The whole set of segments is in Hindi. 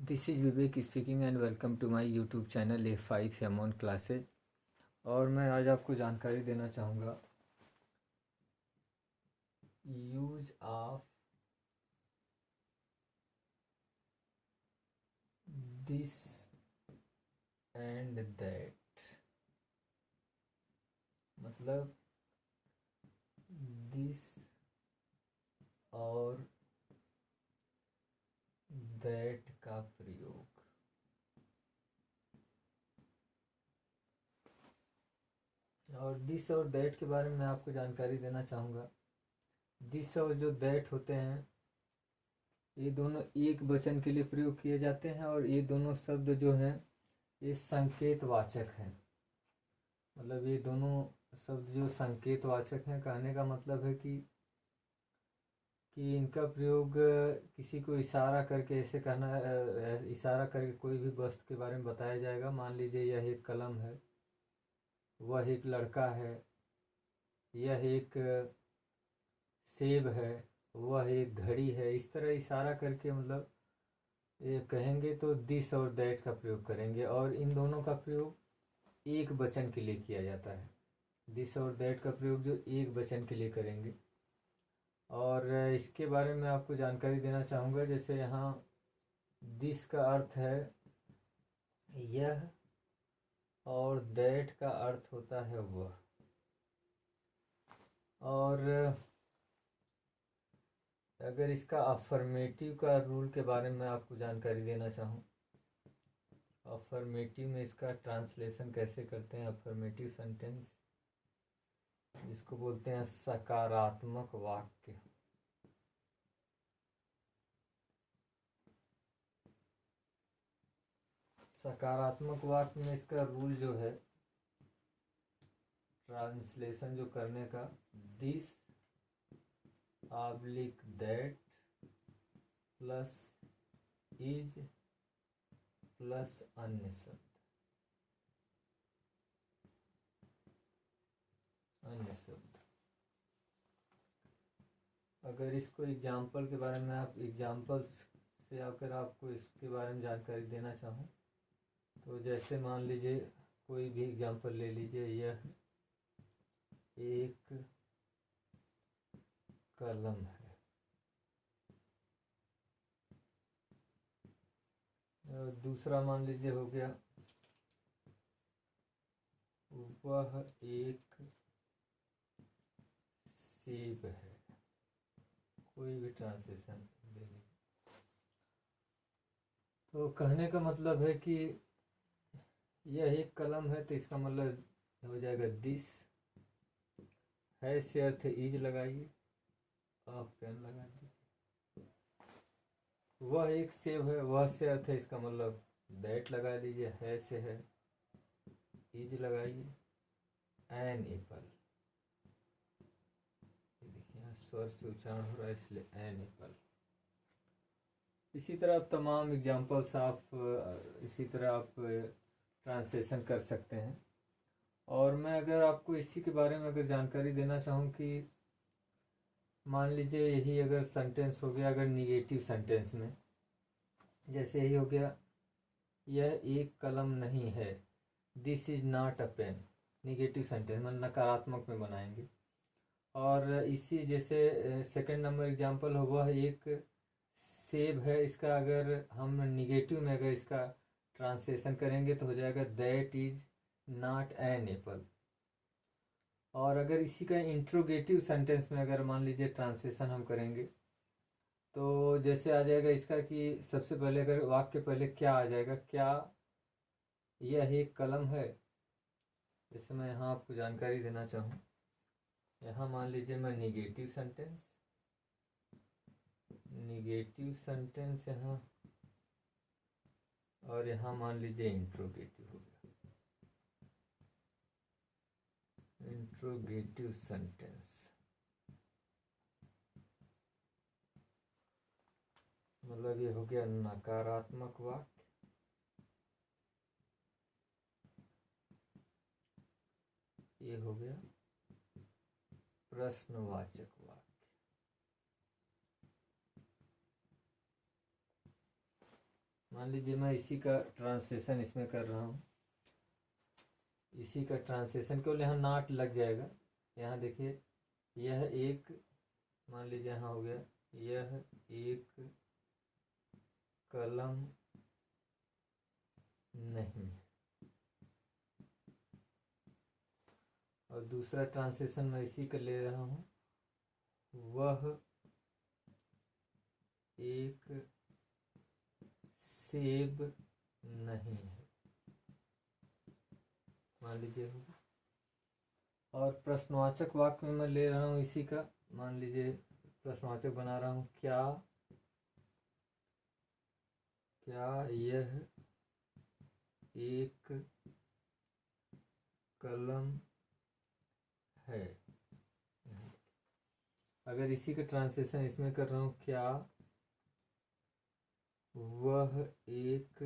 This is Vivek speaking and welcome to my YouTube channel A5 एमोन क्लासेज। और मैं आज आपको जानकारी देना चाहूँगा use of this and that. मतलब दिस और दैट का प्रयोग। और दिस और दैट के बारे में मैं आपको जानकारी देना चाहूँगा। दिस और जो दैट होते हैं ये दोनों एक वचन के लिए प्रयोग किए जाते हैं और ये दोनों शब्द जो हैं ये संकेतवाचक हैं। मतलब ये दोनों शब्द जो संकेतवाचक हैं, कहने का मतलब है कि इनका प्रयोग किसी को इशारा करके ऐसे कहना, इशारा करके कोई भी वस्तु के बारे में बताया जाएगा। मान लीजिए यह एक कलम है, वह एक लड़का है, यह एक सेब है, वह एक घड़ी है। इस तरह इशारा करके मतलब ये कहेंगे तो दिस और दैट का प्रयोग करेंगे। और इन दोनों का प्रयोग एक वचन के लिए किया जाता है। दिस और दैट का प्रयोग जो एक वचन के लिए करेंगे। और इसके बारे में आपको जानकारी देना चाहूँगा। जैसे यहाँ दिस का अर्थ है यह और दैट का अर्थ होता है वह। और अगर इसका अफर्मेटिव का रूल के बारे में आपको जानकारी देना चाहूँ, अफर्मेटिव में इसका ट्रांसलेशन कैसे करते हैं। अफर्मेटिव सेंटेंस जिसको बोलते हैं सकारात्मक वाक्य। सकारात्मक वाक्य में इसका रूल जो है ट्रांसलेशन जो करने का, this oblique that plus is plus अन्य शब्द। अगर इसको एग्जाम्पल के बारे में, आप एग्जाम्पल्स से अगर आपको इसके बारे में जानकारी देना चाहूँ तो जैसे मान लीजिए कोई भी एग्जाम्पल ले लीजिए। यह एक कलम है। और दूसरा मान लीजिए हो गया वह एक सेब है। कोई भी ट्रांसलेशन ले लीजिए। तो कहने का मतलब है कि यह एक कलम है, तो इसका मतलब हो जाएगा दिस है से अर्थ इज लगाइए, आप पेन लगा दीजिए। वह एक सेब है, वह से अर्थ है, इसका मतलब दैट लगा दीजिए। है से है, इज लगाइए। एन एप्पल, देखिए यहाँ स्वर से उच्चारण हो रहा है इसलिए एन एप्पल। इसी तरह आप तमाम एग्जाम्पल्स आप इसी तरह आप ट्रांसलेशन कर सकते हैं। और मैं अगर आपको इसी के बारे में अगर जानकारी देना चाहूँ कि मान लीजिए यही अगर सेंटेंस हो गया, अगर निगेटिव सेंटेंस में जैसे यही हो गया यह एक कलम नहीं है, this is not a pen. Negative sentence मतलब नकारात्मक में बनाएंगे। और इसी जैसे सेकंड नंबर एग्जांपल हो वह एक सेब है, इसका अगर हम निगेटिव में अगर इसका ट्रांसलेशन करेंगे तो हो जाएगा that is not an apple. और अगर इसी का इंट्रोगेटिव सेंटेंस में अगर मान लीजिए ट्रांसलेशन हम करेंगे तो जैसे आ जाएगा इसका कि सबसे पहले अगर वाक्य पहले क्या आ जाएगा, क्या यह एक कलम है। जैसे मैं यहाँ आपको जानकारी देना चाहूँ, यहाँ मान लीजिए मैं निगेटिव सेंटेंस यहाँ, और यहाँ मान लीजिए इंट्रोगेटिव हो गया। इंट्रोगेटिव सेंटेंस मतलब ये हो गया नकारात्मक वाक्य। ये हो गया प्रश्नवाचक वाक्य। मान लीजिए मैं इसी का ट्रांसलेशन इसमें कर रहा हूँ, इसी का ट्रांसलेशन केवल यहाँ नॉट लग जाएगा। यहाँ देखिए यह एक, मान लीजिए यहाँ हो गया, यह एक कलम नहीं। और दूसरा ट्रांसलेशन मैं इसी का ले रहा हूँ, वह एक सेब नहीं है, मान लीजिए। और प्रश्नवाचक वाक्य में मैं ले रहा हूँ इसी का, मान लीजिए प्रश्नवाचक बना रहा हूँ, क्या यह एक कलम है। अगर इसी का ट्रांसलेशन इसमें कर रहा हूँ, क्या वह एक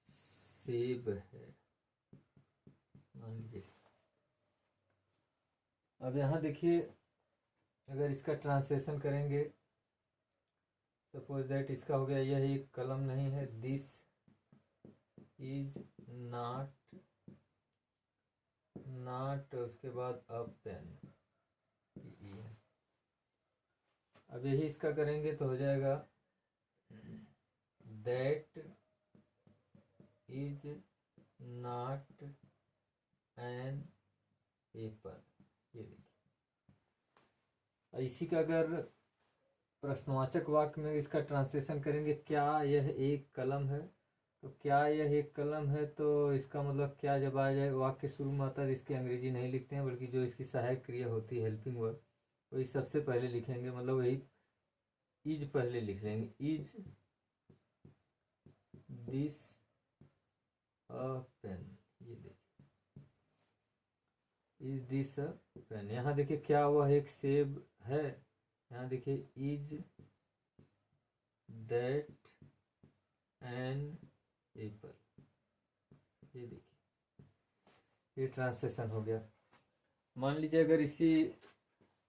सेब है, मान लीजिए। अब यहाँ देखिए अगर इसका ट्रांसलेशन करेंगे, सपोज दैट इसका हो गया, यह एक कलम नहीं है, दिस इज नॉट उसके बाद अ पेन। अब यही इसका करेंगे तो हो जाएगा, that is not an apple. ये देखिए इसी का अगर प्रश्नवाचक वाक्य में इसका ट्रांसलेशन करेंगे, क्या यह एक कलम है, तो क्या यह एक कलम है, तो इसका मतलब क्या जब आ जाए वाक्य शुरू में आता है, इसकी अंग्रेजी नहीं लिखते हैं, बल्कि जो इसकी सहायक क्रिया होती है, हेल्पिंग वर्ब, वही सबसे पहले लिखेंगे। मतलब वही इज पहले लिख लेंगे, इज दिस अ पेन। ये देखिए इज दिस अ पेन। यहाँ देखिए क्या वह एक सेब है, यहाँ देखिए इज दैट एन एप्पल। ये देखिए ये ट्रांसलेशन हो गया। मान लीजिए अगर इसी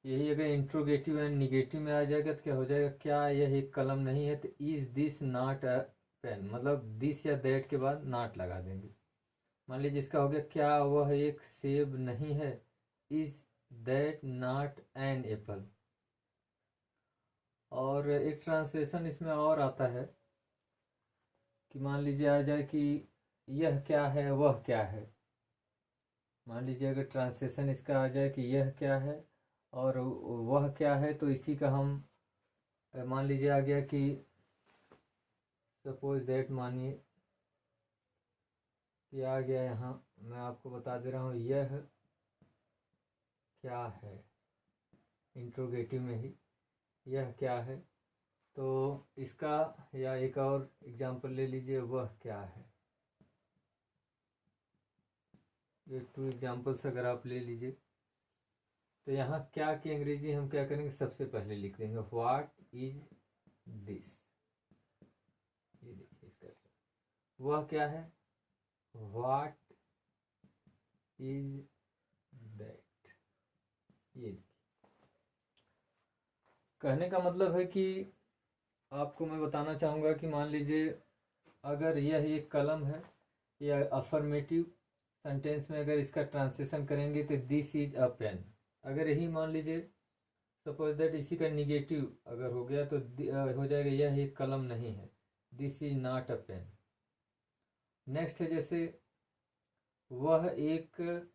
यही अगर इंट्रोगेटिव एंड निगेटिव में आ जाएगा तो क्या हो जाएगा, क्या यह एक कलम नहीं है, तो is this not a pen, मतलब दिस या दैट के बाद नॉट लगा देंगे। मान लीजिए इसका हो गया, क्या वह एक सेब नहीं है, is that not an apple. और एक ट्रांसलेशन इसमें और आता है कि मान लीजिए आ जाए कि यह क्या है, वह क्या है। मान लीजिए अगर ट्रांसलेशन इसका आ जाए कि यह क्या है और वह क्या है, तो इसी का हम मान लीजिए आ गया कि सपोज दैट, मानिए कि आ गया, यहाँ मैं आपको बता दे रहा हूँ, यह क्या है, इंट्रोगेटिव में ही यह क्या है। तो इसका या एक और एग्जांपल ले लीजिए, वह क्या है। ये 2 एग्जांपल्स अगर आप ले लीजिए, तो यहाँ क्या की अंग्रेजी हम क्या करेंगे, सबसे पहले लिख देंगे, व्हाट इज दिस। ये देखिए इसका वह क्या है, व्हाट इज दैट। ये कहने का मतलब है कि आपको मैं बताना चाहूँगा कि मान लीजिए अगर यह एक कलम है, या अफर्मेटिव सेंटेंस में अगर इसका ट्रांसलेशन करेंगे तो दिस इज अ पेन। अगर यही मान लीजिए सपोज दैट इसी का निगेटिव अगर हो गया तो हो जाएगा, यह एक कलम नहीं है, this is not a pen. Next है जैसे वह एक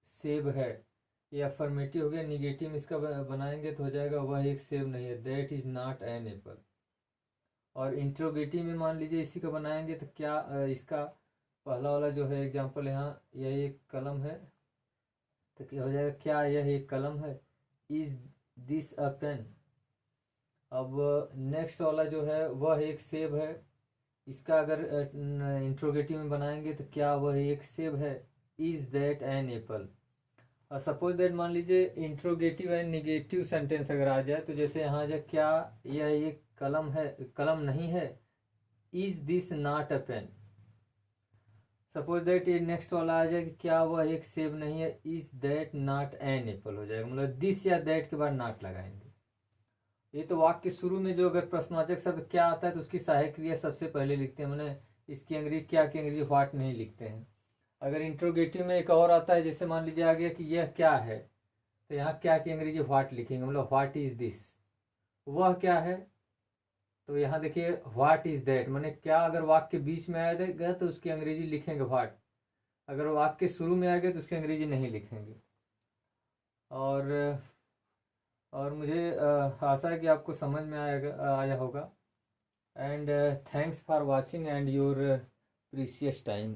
सेब है, ये अफर्मेटिव हो गया, निगेटिव इसका बनाएंगे तो हो जाएगा, वह एक सेब नहीं है, that is not an apple. और इंट्रोगेटिव में मान लीजिए इसी का बनाएंगे तो क्या इसका पहला वाला जो है एग्जांपल, यहाँ यह एक कलम है, तो क्या हो जाएगा, क्या यह एक कलम है, इज दिस अ पेन। अब नेक्स्ट वाला जो है वह एक सेब है, इसका अगर इंट्रोगेटिव में बनाएंगे तो क्या वह एक सेब है, इज दैट एन एप्पल। और सपोज दैट मान लीजिए इंट्रोगेटिव एंड निगेटिव सेंटेंस अगर आ जाए, तो जैसे यहाँ आ जाए, क्या यह एक कलम है, कलम नहीं है, is this not a pen. Suppose that ये नेक्स्ट वाला आ जाए कि क्या वह एक सेब नहीं है, is that not an apple. हो जाएगा मतलब दिस या दैट के बाद नॉट लगाएंगे। ये तो वाक्य के शुरू में जो अगर प्रश्नवाचक शब्द क्या आता है तो उसकी सहायक क्रिया सबसे पहले लिखते हैं, मैंने इसकी अंग्रेजी क्या की अंग्रेजी व्हाट नहीं लिखते हैं। अगर इंट्रोगेटिव में एक और आता है, जैसे मान लीजिए आ गया कि यह क्या है, तो यहाँ क्या की अंग्रेजी व्हाट लिखेंगे, मतलब व्हाट इज दिस। वह क्या है, तो यहाँ देखिए व्हाट इज दैट, मैंने क्या अगर वाक्य के बीच में आएगा तो उसकी अंग्रेजी लिखेंगे व्हाट, अगर वाक्य के शुरू में आएगा तो उसकी अंग्रेजी नहीं लिखेंगे। और मुझे आशा है कि आपको समझ में आया होगा। And thanks for watching and your precious time.